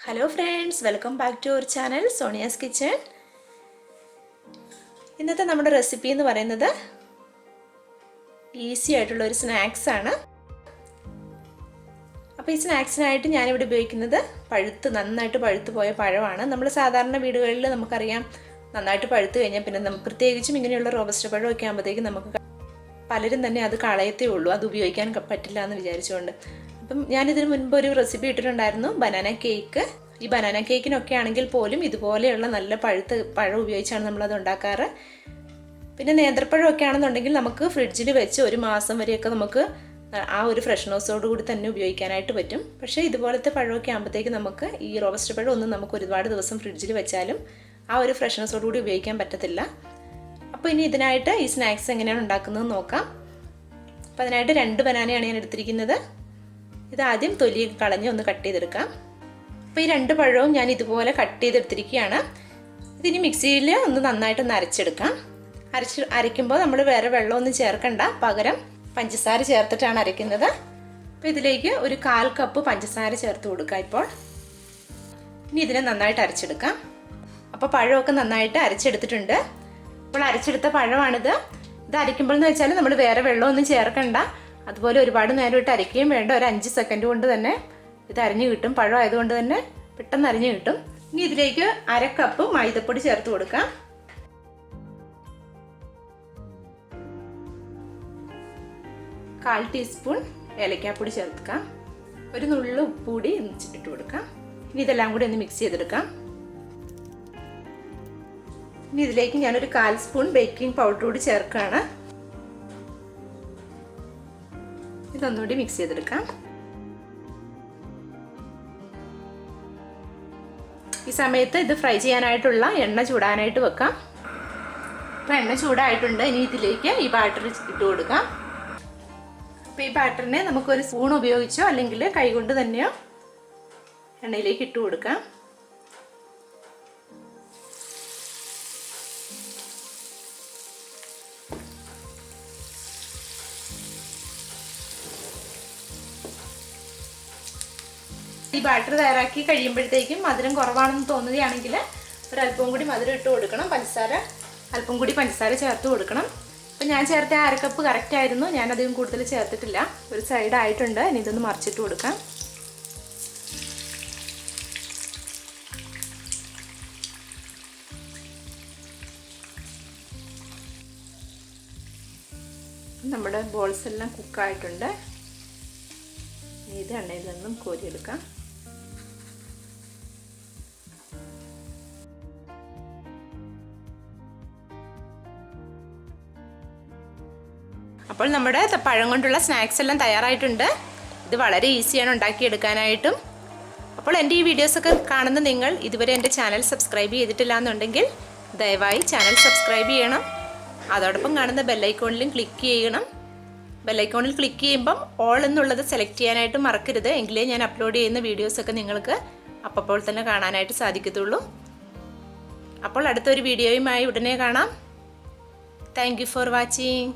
Hello friends, welcome back to our channel Sonia's Kitchen. ഇന്നത്തെ നമ്മുടെ recipe എന്ന് പറയുന്നത് ഈസി ആയിട്ടുള്ള ഒരു സ്നാക്സ് ആണ്. അപ്പോൾ ഈ സ്നാക്സിനായിട്ട് ഞാൻ ഇവിടെ ഉപയോഗിക്കുന്നത് നന്നായിട്ട് പഴുത്ത് പോയ പഴമാണ്. നമ്മൾ സാധാരണ വീടുകളിൽ നമുക്കറിയാം നന്നായിട്ട് പഴുത്ത് കഴിഞ്ഞാൽ പിന്നെ നമുക്ക് പ്രത്യേകിച്ചും ഇങ്ങനെയുള്ള റോബസ്റ്റ പഴമൊക്കെ ആകുമ്പോഴത്തേക്കും നമുക്ക് പലരും തന്നെ അത് കളയത്തേ ഉള്ളൂ, അത് ഉപയോഗിക്കാൻ പറ്റില്ല എന്ന് വിചാരിച്ചുകൊണ്ട്. അപ്പം ഞാനിതിന് മുൻപ് ഒരു റെസിപ്പി ഇട്ടിട്ടുണ്ടായിരുന്നു, ബനാന കേക്ക്. ഈ ബനാന കേക്കിനൊക്കെ ആണെങ്കിൽ പോലും ഇതുപോലെയുള്ള നല്ല പഴം ഉപയോഗിച്ചാണ് നമ്മളത് ഉണ്ടാക്കാറ്. പിന്നെ നേന്ത്രപ്പഴമൊക്കെ ആണെന്നുണ്ടെങ്കിൽ നമുക്ക് ഫ്രിഡ്ജിൽ വെച്ച് ഒരു മാസം വരെയൊക്കെ നമുക്ക് ആ ഒരു ഫ്രഷ്നെസ്സോടുകൂടി തന്നെ ഉപയോഗിക്കാനായിട്ട് പറ്റും. പക്ഷേ ഇതുപോലത്തെ പഴമൊക്കെ ആകുമ്പോഴത്തേക്ക് നമുക്ക് ഈ റോബസ്റ്റ പഴം ഒന്നും നമുക്ക് ഒരുപാട് ദിവസം ഫ്രിഡ്ജിൽ വെച്ചാലും ആ ഒരു ഫ്രഷ്നെസ്സോടുകൂടി ഉപയോഗിക്കാൻ പറ്റത്തില്ല. അപ്പോൾ ഇനി ഇതിനായിട്ട് ഈ സ്നാക്സ് എങ്ങനെയാണ് ഉണ്ടാക്കുന്നത് നോക്കാം. അപ്പോൾ അതിനായിട്ട് 2 ബനാനയാണ് ഞാൻ എടുത്തിരിക്കുന്നത്. ഇത് ആദ്യം തൊലി കളഞ്ഞ് ഒന്ന് കട്ട് ചെയ്തെടുക്കാം. അപ്പോൾ ഈ 2 പഴവും ഞാൻ ഇതുപോലെ കട്ട് ചെയ്തെടുത്തിരിക്കുകയാണ്. ഇതിനി മിക്സിയിൽ ഒന്ന് നന്നായിട്ടൊന്ന് അരച്ചെടുക്കാം. അരയ്ക്കുമ്പോൾ നമ്മൾ വേറെ വെള്ളമൊന്നും ചേർക്കണ്ട, പകരം പഞ്ചസാര ചേർത്തിട്ടാണ് അരയ്ക്കുന്നത്. അപ്പോൾ ഇതിലേക്ക് ഒരു 1/4 കപ്പ് പഞ്ചസാര ചേർത്ത് കൊടുക്കാം. ഇനി ഇതിനെ നന്നായിട്ട് അരച്ചെടുക്കാം. അപ്പോൾ പഴമൊക്കെ നന്നായിട്ട് അരച്ചെടുത്തിട്ടുണ്ട്. അപ്പോൾ അരച്ചെടുത്ത പഴമാണിത്. ഇത് അരയ്ക്കുമ്പോൾ എന്ന് വെച്ചാൽ നമ്മൾ വേറെ വെള്ളമൊന്നും ചേർക്കണ്ട, അതുപോലെ ഒരുപാട് നേരം ഇട്ട് അരയ്ക്കുകയും വേണ്ട. ഒരു 5 സെക്കൻഡ് കൊണ്ട് തന്നെ ഇത് അരിഞ്ഞു കിട്ടും. പഴം ആയതുകൊണ്ട് തന്നെ പെട്ടെന്ന് അരിഞ്ഞു കിട്ടും. ഇനി ഇതിലേക്ക് 1/2 കപ്പ് മൈദപ്പൊടി ചേർത്ത് കൊടുക്കാം. കാൽ ടീസ്പൂൺ ഏലക്കാപ്പൊടി ചേർക്കാം. ഒരു നുള്ളു ഉപ്പ് കൂടി ഇട്ട് കൊടുക്കാം. ഇനി ഇതെല്ലാം കൂടി ഒന്ന് മിക്സ് ചെയ്തെടുക്കാം. ഇനി ഇതിലേക്ക് ഞാനൊരു 1/4 സ്പൂൺ ബേക്കിംഗ് പൗഡർ കൂടി ചേർക്കുകയാണ്. ഇതൊന്നുകൂടി മിക്സ് ചെയ്തെടുക്കാം. ഈ സമയത്ത് ഇത് ഫ്രൈ ചെയ്യാനായിട്ടുള്ള എണ്ണ ചൂടാനായിട്ട് വെക്കാം. അപ്പോൾ എണ്ണ ചൂടായിട്ടുണ്ട്. ഇനി ഇതിലേക്ക് ഈ ബാറ്റർ ഇട്ട് കൊടുക്കാം. അപ്പോൾ ഈ ബാറ്ററിനെ നമുക്കൊരു സ്പൂൺ ഉപയോഗിച്ചോ അല്ലെങ്കിൽ കൈകൊണ്ട് തന്നെയോ എണ്ണയിലേക്ക് ഇട്ട് കൊടുക്കാം. ഈ ബാറ്റർ തയ്യാറാക്കി കഴിയുമ്പോഴത്തേക്കും മധുരം കുറവാണെന്ന് തോന്നുകയാണെങ്കിൽ ഒരല്പം കൂടി മധുരം ഇട്ട് കൊടുക്കണം. അല്പം കൂടി പഞ്ചസാര ചേർത്ത് കൊടുക്കണം. അപ്പോൾ ഞാൻ ചേർത്ത 1/2 കപ്പ് കറക്റ്റ് ആയിരുന്നു. ഞാനധികം കൂടുതൽ ചേർത്തിട്ടില്ല. ഒരു സൈഡായിട്ടുണ്ട്. ഇനി ഇതൊന്ന് മറിച്ചിട്ട് കൊടുക്കാം. നമ്മുടെ ബോൾസ് എല്ലാം കുക്കായിട്ടുണ്ട്. ഇത് എണ്ണയിൽ നിന്നും കോരിയെടുക്കാം. അപ്പോൾ നമ്മുടെ പഴം കൊണ്ടുള്ള സ്നാക്സ് എല്ലാം തയ്യാറായിട്ടുണ്ട്. ഇത് വളരെ ഈസിയാണ് ഉണ്ടാക്കിയെടുക്കാനായിട്ടും. അപ്പോൾ എൻ്റെ ഈ വീഡിയോസൊക്കെ കാണുന്ന നിങ്ങൾ ഇതുവരെ എൻ്റെ ചാനൽ സബ്സ്ക്രൈബ് ചെയ്തിട്ടില്ല എന്നുണ്ടെങ്കിൽ ദയവായി ചാനൽ സബ്സ്ക്രൈബ് ചെയ്യണം. അതോടൊപ്പം കാണുന്ന ബെല്ലൈക്കോണിലും ക്ലിക്ക് ചെയ്യണം. ബെല്ലൈക്കോണിൽ ക്ലിക്ക് ചെയ്യുമ്പം ഓൾ എന്നുള്ളത് സെലക്ട് ചെയ്യാനായിട്ട് മറക്കരുത്. എങ്കിലേ ഞാൻ അപ്ലോഡ് ചെയ്യുന്ന വീഡിയോസൊക്കെ നിങ്ങൾക്ക് അപ്പോൾ തന്നെ കാണാനായിട്ട് സാധിക്കത്തുള്ളൂ. അപ്പോൾ അടുത്തൊരു വീഡിയോയുമായി ഉടനെ കാണാം. Thank you for watching.